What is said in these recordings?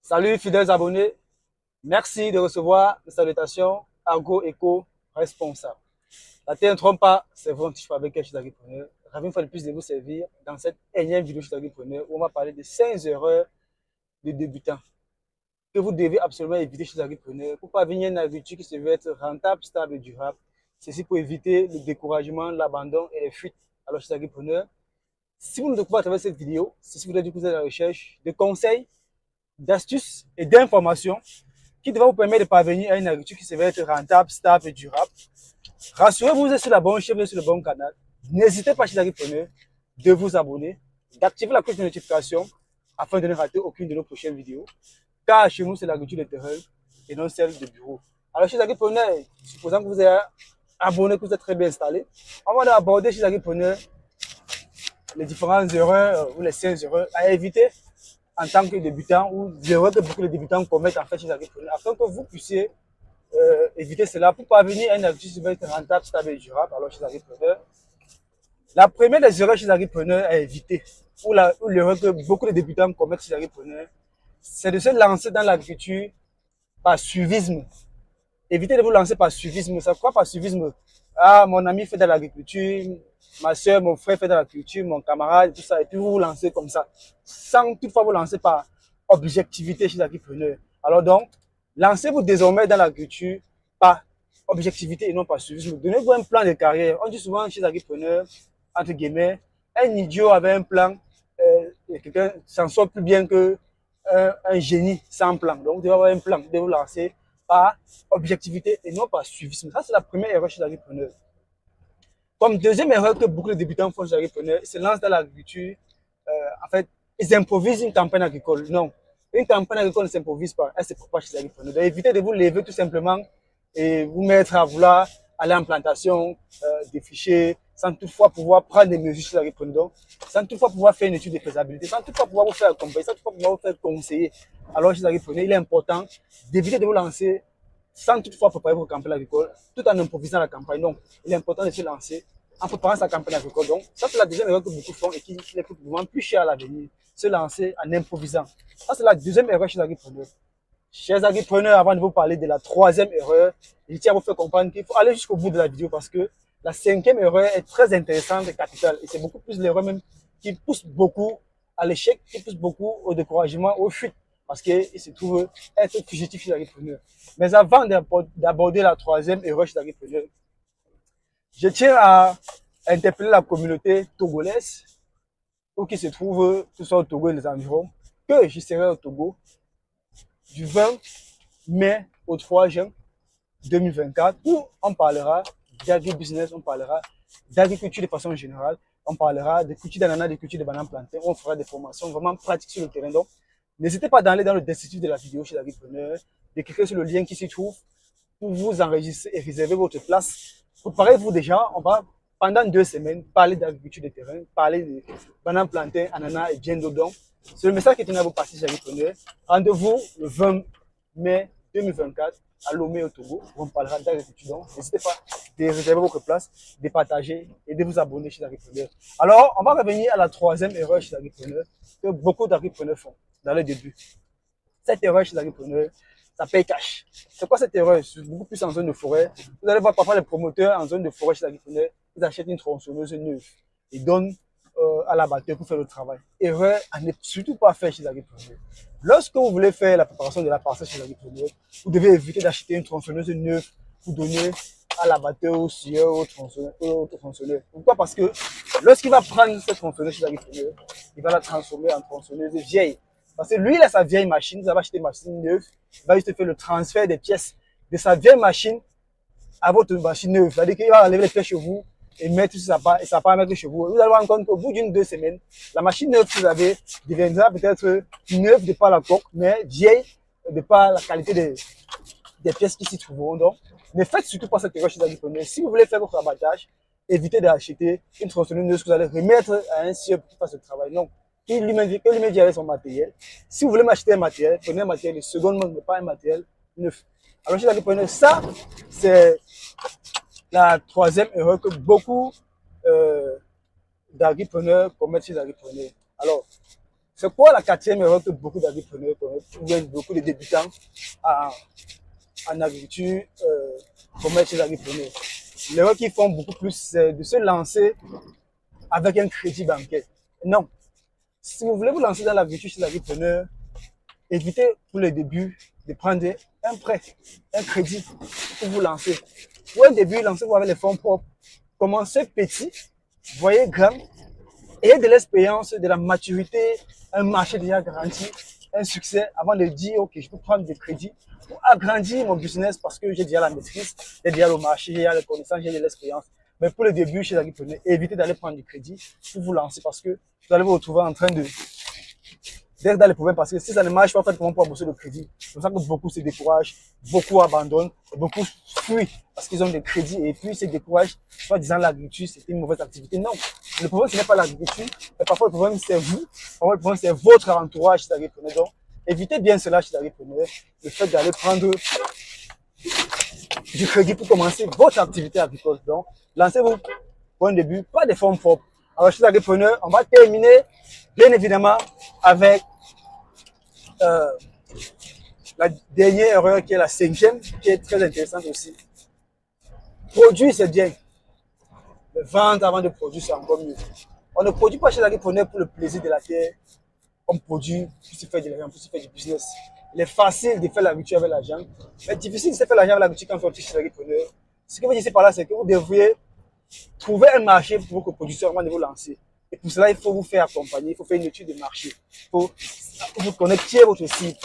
Salut fidèles abonnés, merci de recevoir les salutations Argo Eco responsable. La terre ne trompe pas, c'est votre petit avec chez Agripreneur. Ravi une fois de plus de vous servir dans cette énième vidéo chez Agripreneur où on va parler de 5 erreurs de débutants que vous devez absolument éviter chez Agripreneur pour parvenir à une agriculture qui se veut être rentable, stable et durable. Ceci pour éviter le découragement, l'abandon et les fuites. Alors chez Agripreneur, si vous ne découvrez pas à travers cette vidéo, ceci voudrait dire que vous êtes à la recherche de conseils, d'astuces et d'informations qui devra vous permettre de parvenir à une agriculture qui se veut être rentable, stable et durable. Rassurez-vous, vous êtes sur la bonne chaîne, vous êtes sur le bon canal. N'hésitez pas chez l'Agripreneur de vous abonner, d'activer la cloche de notification afin de ne rater aucune de nos prochaines vidéos. Car chez nous, c'est l'agriculture de terrain et non celle de bureau. Alors chez l'Agripreneur, supposant que vous êtes abonné, que vous êtes très bien installé, on va aborder chez l'Agripreneur les différentes erreurs ou les 5 erreurs à éviter en tant que débutant ou les erreurs que beaucoup de débutants commettent en fait chez l'Agripreneur afin que vous puissiez éviter cela pour parvenir à une agriculture qui va être rentable, stable et durable. Alors chez l'Agripreneur, la première des erreurs chez l'Agripreneur à éviter, ou l'erreur que beaucoup de débutants commettent chez l'Agripreneur, c'est de se lancer dans l'agriculture par suivisme. Évitez de vous lancer par suivisme. Ça quoi par suivisme? Ah, mon ami fait de l'agriculture, ma soeur, mon frère fait de l'agriculture, mon camarade, tout ça, et puis vous vous lancez comme ça, sans toutefois vous lancer par objectivité chez l'Agripreneur. Alors donc, lancez-vous désormais dans l'agriculture par objectivité et non par suivisme. Donnez-vous un plan de carrière. On dit souvent chez l'Agripreneur, entre guillemets, un idiot avec un plan, quelqu'un s'en sort plus bien que un génie sans plan. Donc, vous devez avoir un plan, vous devez vous lancer par objectivité et non par suivisme. Ça, c'est la première erreur chez l'agriculteur. Comme deuxième erreur que beaucoup de débutants font chez l'agriculteur, ils se lancent dans l'agriculture. En fait, ils improvisent une campagne agricole. Non, une campagne agricole ne s'improvise pas, elle se prépare chez l'agriculteur. Donc, évitez de vous lever tout simplement et vous mettre à vouloir aller en plantation, défricher, sans toutefois pouvoir prendre des mesures chez l'agriculteur, sans toutefois pouvoir faire une étude de faisabilité, sans toutefois pouvoir vous faire accompagner, sans toutefois pouvoir vous faire conseiller. Alors chez l'agriculteur, il est important d'éviter de vous lancer sans toutefois préparer votre campagne agricole, tout en improvisant la campagne. Donc, il est important de se lancer en préparant sa campagne agricole. Donc, ça, c'est la deuxième erreur que beaucoup font et qui les coûte vraiment plus cher à l'avenir. Se lancer en improvisant. Ça, c'est la deuxième erreur chez l'agriculteur. Chers agripreneurs, avant de vous parler de la troisième erreur, je tiens à vous faire comprendre qu'il faut aller jusqu'au bout de la vidéo parce que la cinquième erreur est très intéressante et capitale. Et c'est beaucoup plus l'erreur même qui pousse beaucoup à l'échec, qui pousse beaucoup au découragement, aux fuites, parce qu'il se trouve être fugitif chez l'agripreneur. Mais avant d'aborder la troisième erreur chez l'agripreneur, je tiens à interpeller la communauté togolaise, ou qui se trouve tout ça au Togo et les environs, que je serai au Togo du 20 mai au 3 juin 2024 où on parlera d'agribusiness, on parlera d'agriculture de façon générale, on parlera de culture d'ananas, de culture de bananes plantées, on fera des formations vraiment pratiques sur le terrain. Donc, n'hésitez pas d'aller dans le descriptif de la vidéo chez l'agriculteur, de cliquer sur le lien qui s'y trouve pour vous enregistrer et réserver votre place. Préparez-vous déjà, on va pendant 2 semaines parler d'agriculture de terrain, parler de bananes plantées, ananas et bien d'autres. C'est le message qui est à vous passer chez l'agriculteur. Rendez-vous le 20 mai 2024 à Lomé au Togo, où on parlera d'agriculture. Donc, n'hésitez pas de réserver votre place, de partager et de vous abonner chez l'agriculteur. Alors, on va revenir à la troisième erreur chez l'agriculteur que beaucoup d'agriculteurs font dans le début. Cette erreur chez l'agriculteur, ça paye cash. C'est quoi cette erreur? C'est beaucoup plus en zone de forêt. Vous allez voir parfois les promoteurs en zone de forêt chez l'agriculteur, ils achètent une tronçonneuse neuve et donnent à l'abatteur pour faire le travail. Erreur à ne surtout pas faire chez l'agriculteur. Lorsque vous voulez faire la préparation de la parcelle chez l'agriculteur, vous devez éviter d'acheter une tronçonneuse neuve pour donner à l'abatteur, au scieur, au tronçonneur. Pourquoi? Parce que lorsqu'il va prendre cette tronçonneuse chez l'agriculteur, il va la transformer en tronçonneuse vieille. Parce que lui, il a sa vieille machine, il va acheter une machine neuve, il va juste faire le transfert des pièces de sa vieille machine à votre machine neuve. C'est-à-dire qu'il va enlever les pièces chez vous et mettre sur sa part, et ça va mettre chez vous. Vous allez voir compte qu'au bout d'une 2 semaines, la machine neuve que vous avez deviendra peut-être neuve de par la coque, mais vieille de par la qualité des pièces qui s'y trouveront. Donc, ne faites surtout pas cette erreur chez l'agriculteur. Si vous voulez faire votre abattage, évitez d'acheter une tronçonneuse que vous allez remettre à un sieur qui fasse le travail. Non. Que lui-même vienne avec son matériel. Si vous voulez m'acheter un matériel, prenez un matériel de seconde main, mais pas un matériel neuf. Alors, chez l'agriculteur, ça, c'est la troisième erreur que beaucoup d'agriculteurs commettent chez l'agriculteur. Alors, C'est quoi la quatrième erreur que beaucoup d'entrepreneurs connaissent, ou bien beaucoup de débutants en agriculture commettent chez les entrepreneurs? L'erreur qu'ils font beaucoup plus, c'est de se lancer avec un crédit bancaire. Non. Si vous voulez vous lancer dans l'agriculture chez les entrepreneurs, évitez pour le début de prendre un prêt, un crédit pour vous lancer. Pour un début, lancez-vous avec les fonds propres. Commencez petit, voyez grand, ayez de l'expérience, de la maturité, un marché déjà garanti, un succès avant de dire, ok, je peux prendre des crédits pour agrandir mon business parce que j'ai déjà la maîtrise, j'ai déjà le marché, j'ai déjà les connaissances, j'ai de l'expérience. Mais pour le début, chez les entrepreneurs, évitez d'aller prendre du crédit pour vous lancer parce que vous allez vous retrouver en train d'être dans les problèmes parce que si ça ne marche pas, en fait, comment pouvoir bosser le crédit? C'est pour ça que beaucoup se découragent, beaucoup abandonnent, et beaucoup fuient parce qu'ils ont des crédits et puis se découragent, soit disant l'agriculture, c'est une mauvaise activité. Non, le problème, ce n'est pas l'agriculture, mais parfois le problème, c'est vous, parfois le problème, c'est votre entourage chez l'entrepreneur. Donc, évitez bien cela chez l'entrepreneur, le fait d'aller prendre du crédit pour commencer votre activité agricole. Donc, lancez-vous pour un début, pas de fonds propres. Alors, chez l'entrepreneur, on va terminer, bien évidemment, avec la dernière erreur qui est la cinquième, qui est très intéressante aussi. Produire, c'est bien. Mais vendre avant de produire, c'est encore mieux. On ne produit pas chez l'entrepreneur pour le plaisir de la terre. On produit pour se faire de l'argent, pour se faire du business. Il est facile de faire l'agriculture avec l'argent, mais difficile de se faire l'argent avec l'agriculture quand on est chez l'entrepreneur. Ce que je veux dire par là, c'est que vous devriez trouver un marché pour vos producteurs avant de vous lancer. Et pour cela, il faut vous faire accompagner, il faut faire une étude de marché. Il faut vous connaître qui est votre cible,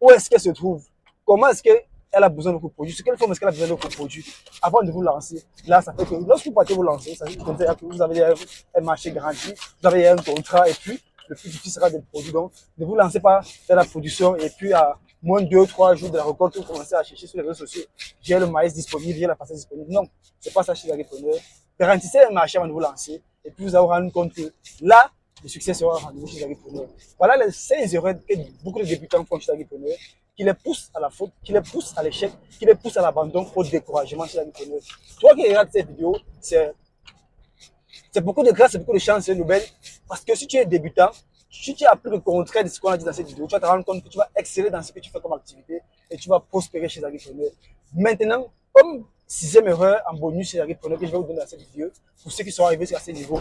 où est-ce qu'elle se trouve, comment est-ce qu'elle a besoin de vos produits, sur quelle forme est-ce qu'elle a besoin de vos produits avant de vous lancer. Là, ça fait que lorsque vous partez vous lancer, ça veut dire que vous avez un marché garanti, vous avez un contrat et puis le plus difficile sera de produire. Donc, ne vous lancez pas dans la production et puis à moins de 2 ou 3 jours de la récolte, vous commencez à chercher sur les réseaux sociaux. J'ai le maïs disponible, j'ai la farine disponible. Non, c'est pas ça chez les entrepreneurs. Garantissez un marché avant de vous lancer et puis vous allez vous rendre compte que là, le succès sera rendu chez les entrepreneurs. Voilà les 5 erreurs que beaucoup de débutants font chez les entrepreneurs, qui les poussent à la faute, qui les poussent à l'échec, qui les poussent à l'abandon, au découragement chez les entrepreneurs. Toi qui regardes cette vidéo, c'est beaucoup de grâce, c'est beaucoup de chance, c'est une nouvelle. Parce que si tu es débutant, si tu appliques le contraire de ce qu'on a dit dans cette vidéo, tu vas te rendre compte que tu vas exceller dans ce que tu fais comme activité et tu vas prospérer chez les entrepreneurs. Maintenant, comme 6e erreur en bonus chez les entrepreneurs que je vais vous donner dans cette vidéo, pour ceux qui sont arrivés à ce niveau,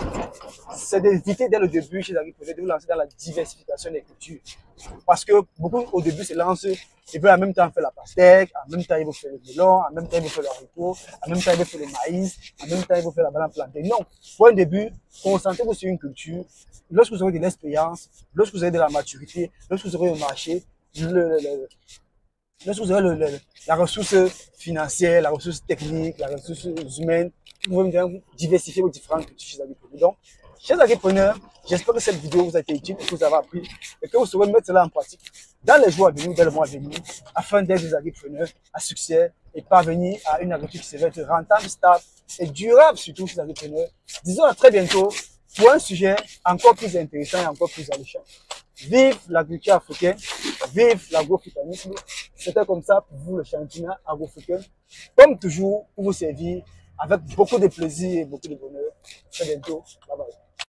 c'est d'éviter dès le début chez les entrepreneurs de vous lancer dans la diversification des cultures. Parce que beaucoup au début se lancent, ils veulent en même temps faire la pastèque, en même temps ils vont faire le melon, en même temps ils vont faire le haricot, en même temps ils vont faire le maïs, en même temps ils vont faire la banane plantée. Non, pour un début, concentrez-vous sur une culture. Lorsque vous aurez de l'expérience, lorsque vous aurez de la maturité, lorsque vous aurez le marché, lorsque vous aurez la ressource financière, la ressource technique, la ressource humaine, vous pouvez diversifier vos différentes cultures chez les entrepreneurs. Donc, chers entrepreneurs, j'espère que cette vidéo vous a été utile et que vous avez appris et que vous saurez mettre cela en pratique dans les jours à venir, dans le mois à venir, afin d'être des entrepreneurs à succès et parvenir à une agriculture qui serait rentable, stable et durable, surtout chez les entrepreneurs. Disons à très bientôt pour un sujet encore plus intéressant et encore plus alléchant. Vive l'agriculture africaine, vive l'agrofricanisme. C'était comme ça pour vous le championnat agrofricain. Comme toujours, pour vous servir avec beaucoup de plaisir et beaucoup de bonheur. À très bientôt. Bye bye.